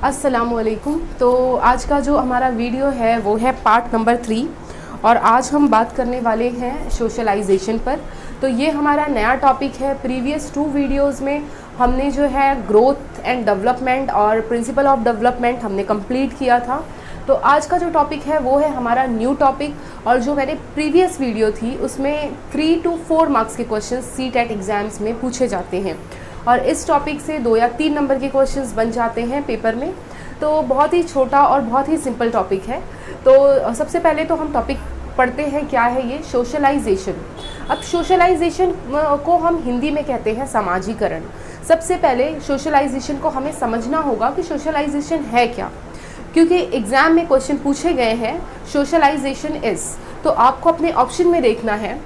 अस्सलामुअलैकुम। तो आज का जो हमारा वीडियो है वो है पार्ट नंबर 3 और आज हम बात करने वाले हैं सोशलाइजेशन पर। तो ये हमारा नया टॉपिक है। प्रीवियस 2 वीडियोस में हमने जो है ग्रोथ एंड डेवलपमेंट और प्रिंसिपल ऑफ डेवलपमेंट हमने कंप्लीट किया था। तो आज का जो टॉपिक है वो है हमारा न्यू टॉपिक। और जो मैंने प्रीवियस वीडियो थी उसमें 3 to 4 मार्क्स के क्वेश्चन सीटेट एग्ज़ाम्स में पूछे जाते हैं और इस टॉपिक से 2 या 3 नंबर के क्वेश्चंस बन जाते हैं पेपर में। तो बहुत ही छोटा और बहुत ही सिंपल टॉपिक है। तो सबसे पहले तो हम टॉपिक पढ़ते हैं, क्या है ये सोशलाइजेशन। अब सोशलाइजेशन को हम हिंदी में कहते हैं समाजीकरण। सबसे पहले सोशलाइजेशन को हमें समझना होगा कि सोशलाइजेशन है क्या, क्योंकि एग्ज़ाम में क्वेश्चन पूछे गए हैं सोशलाइजेशन इज़। तो आपको अपने ऑप्शन में देखना है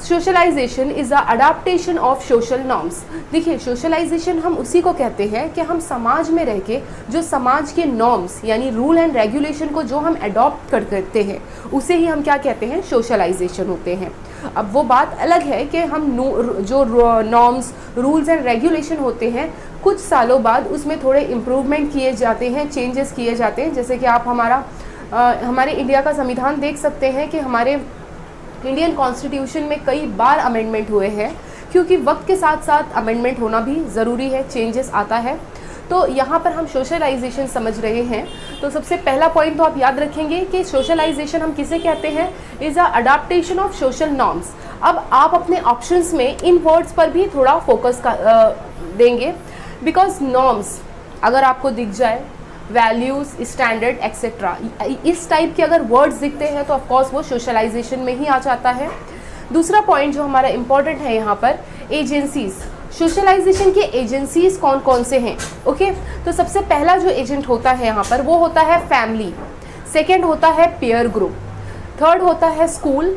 socialization is a adaptation of social norms. देखिए, सोशलाइजेशन हम उसी को कहते हैं कि हम समाज में रह के जो समाज के नॉर्म्स यानी रूल एंड रेगुलेशन को जो हम अडॉप्ट करते हैं उसे ही हम क्या कहते हैं, सोशलाइजेशन होते हैं। अब वो बात अलग है कि हम जो नॉर्म्स रूल्स एंड रेगुलेशन होते हैं कुछ सालों बाद उसमें थोड़े इम्प्रूवमेंट किए जाते हैं, चेंजेस किए जाते हैं। जैसे कि आप हमारे इंडिया का संविधान देख सकते हैं कि हमारे इंडियन कॉन्स्टिट्यूशन में कई बार अमेंडमेंट हुए हैं, क्योंकि वक्त के साथ साथ अमेंडमेंट होना भी ज़रूरी है, चेंजेस आता है। तो यहाँ पर हम सोशलाइजेशन समझ रहे हैं। तो सबसे पहला पॉइंट तो आप याद रखेंगे कि सोशलाइजेशन हम किसे कहते हैं, is a adaptation of social norms. अब आप अपने ऑप्शंस में इन वर्ड्स पर भी थोड़ा फोकस देंगे, बिकॉज नॉर्म्स अगर आपको दिख जाए, वैल्यूज़, स्टैंडर्ड एक्सेट्रा, इस टाइप के अगर वर्ड्स दिखते हैं तो ऑफकोर्स वो सोशलाइजेशन में ही आ जाता है। दूसरा पॉइंट जो हमारा इम्पॉर्टेंट है यहाँ पर, एजेंसीज़। सोशलाइजेशन के एजेंसीज़ कौन कौन से हैं, ओके। तो सबसे पहला जो एजेंट होता है यहाँ पर वो होता है फैमिली, सेकेंड होता है पीयर ग्रुप, थर्ड होता है स्कूल,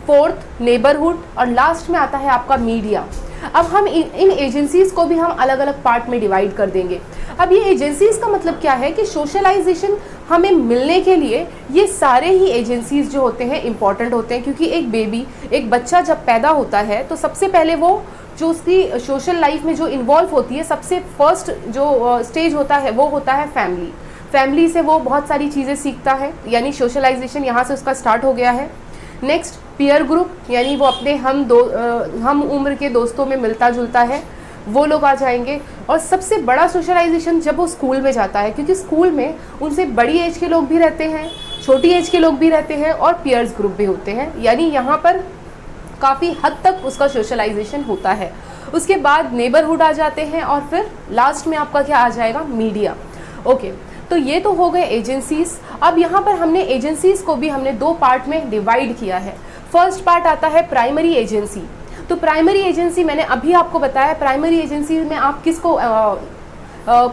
फोर्थ नेबरहुड और लास्ट में आता है आपका मीडिया। अब हम इन एजेंसीज़ को भी हम अलग अलग पार्ट में डिवाइड कर देंगे। अब ये एजेंसीज़ का मतलब क्या है कि सोशलाइजेशन हमें मिलने के लिए ये सारे ही एजेंसीज़ जो होते हैं इम्पॉर्टेंट होते हैं, क्योंकि एक बच्चा जब पैदा होता है तो सबसे पहले वो जो उसकी सोशल लाइफ में जो इन्वॉल्व होती है, सबसे फर्स्ट जो स्टेज होता है वो होता है फैमिली से वो बहुत सारी चीज़ें सीखता है, यानी सोशलाइजेशन यहाँ से उसका स्टार्ट हो गया है। नेक्स्ट पीयर ग्रुप, यानी वो अपने हम उम्र के दोस्तों में मिलता जुलता है, वो लोग आ जाएंगे। और सबसे बड़ा सोशलाइजेशन जब वो स्कूल में जाता है, क्योंकि स्कूल में उनसे बड़ी एज के लोग भी रहते हैं, छोटी एज के लोग भी रहते हैं और पीयर्स ग्रुप भी होते हैं, यानी यहाँ पर काफ़ी हद तक उसका सोशलाइजेशन होता है। उसके बाद नेबरहुड आ जाते हैं और फिर लास्ट में आपका क्या आ जाएगा, मीडिया, ओके। तो ये तो हो गए एजेंसीज़। अब यहाँ पर हमने एजेंसीज़ को भी हमने 2 पार्ट में डिवाइड किया है। फर्स्ट पार्ट आता है प्राइमरी एजेंसी। तो प्राइमरी एजेंसी मैंने अभी आपको बताया, प्राइमरी एजेंसी में आप किसको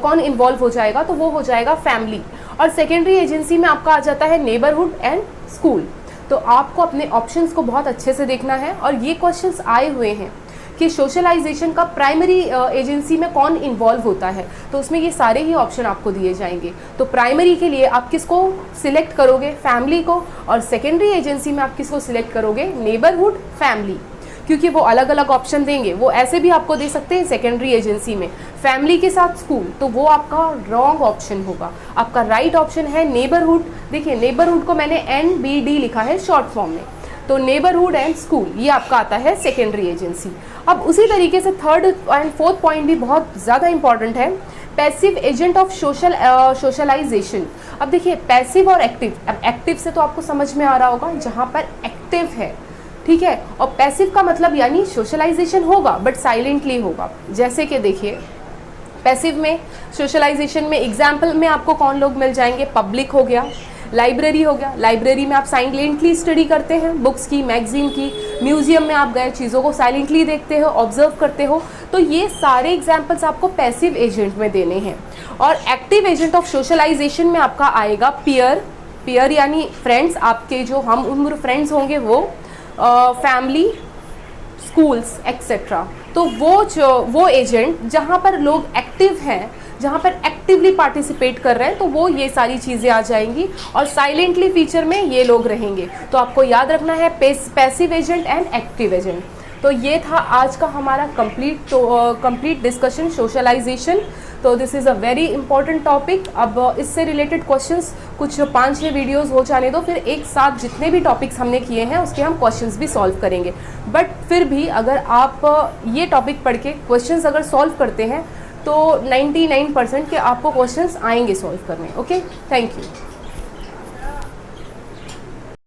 कौन इन्वॉल्व हो जाएगा, तो वो हो जाएगा फैमिली। और सेकेंडरी एजेंसी में आपका आ जाता है नेबरहुड एंड स्कूल। तो आपको अपने ऑप्शंस को बहुत अच्छे से देखना है। और ये क्वेश्चंस आए हुए हैं कि सोशलाइजेशन का प्राइमरी एजेंसी में कौन इन्वॉल्व होता है, तो उसमें ये सारे ही ऑप्शन आपको दिए जाएंगे। तो प्राइमरी के लिए आप किसको सिलेक्ट करोगे, फैमिली को, और सेकेंडरी एजेंसी में आप किसको सिलेक्ट करोगे, नेबरहुड, फैमिली, क्योंकि वो अलग अलग ऑप्शन देंगे। वो ऐसे भी आपको दे सकते हैं सेकेंडरी एजेंसी में फैमिली के साथ स्कूल, तो वो आपका रॉन्ग ऑप्शन होगा। आपका राइट ऑप्शन है नेबरहुड। देखिए, नेबरहुड को मैंने NBD लिखा है शॉर्ट फॉर्म में, तो नेबरहुड एंड स्कूल ये आपका आता है सेकेंडरी एजेंसी। अब उसी तरीके से थर्ड एंड फोर्थ पॉइंट भी बहुत ज़्यादा इंपॉर्टेंट है, पैसिव एजेंट ऑफ सोशलाइजेशन। अब देखिए, पैसिव और एक्टिव। अब एक्टिव से तो आपको समझ में आ रहा होगा जहाँ पर एक्टिव है, ठीक है, और पैसिव का मतलब यानी सोशलाइजेशन होगा बट साइलेंटली होगा। जैसे कि देखिए, पैसिव में सोशलाइजेशन में एग्जाम्पल में आपको कौन लोग मिल जाएंगे, पब्लिक हो गया, लाइब्रेरी हो गया। लाइब्रेरी में आप साइलेंटली स्टडी करते हैं बुक्स की, मैगजीन की। म्यूजियम में आप गए, चीज़ों को साइलेंटली देखते हो, ऑब्जर्व करते हो। तो ये सारे एग्जाम्पल्स आपको पैसिव एजेंट में देने हैं। और एक्टिव एजेंट ऑफ सोशलाइजेशन में आपका आएगा पीयर यानी फ्रेंड्स, आपके जो हम उम्र फ्रेंड्स होंगे वो, फैमिली, स्कूल्स एक्सेट्रा। तो वो एजेंट जहाँ पर लोग एक्टिव हैं, जहाँ पर एक्टिवली पार्टिसिपेट कर रहे हैं, तो वो ये सारी चीज़ें आ जाएंगी। और साइलेंटली फीचर में ये लोग रहेंगे। तो आपको याद रखना है passive agent and active agent. तो ये था आज का हमारा कंप्लीट डिस्कशन सोशलाइजेशन। तो this is a very important topic. अब इससे रिलेटेड क्वेश्चंस कुछ 5-6 वीडियोस हो जाने दो, फिर एक साथ जितने भी टॉपिक्स हमने किए हैं उसके हम क्वेश्चंस भी सॉल्व करेंगे। बट फिर भी अगर आप ये टॉपिक पढ़ के क्वेश्चंस अगर सॉल्व करते हैं तो 99% के आपको क्वेश्चंस आएंगे सॉल्व करने। Okay, thank you.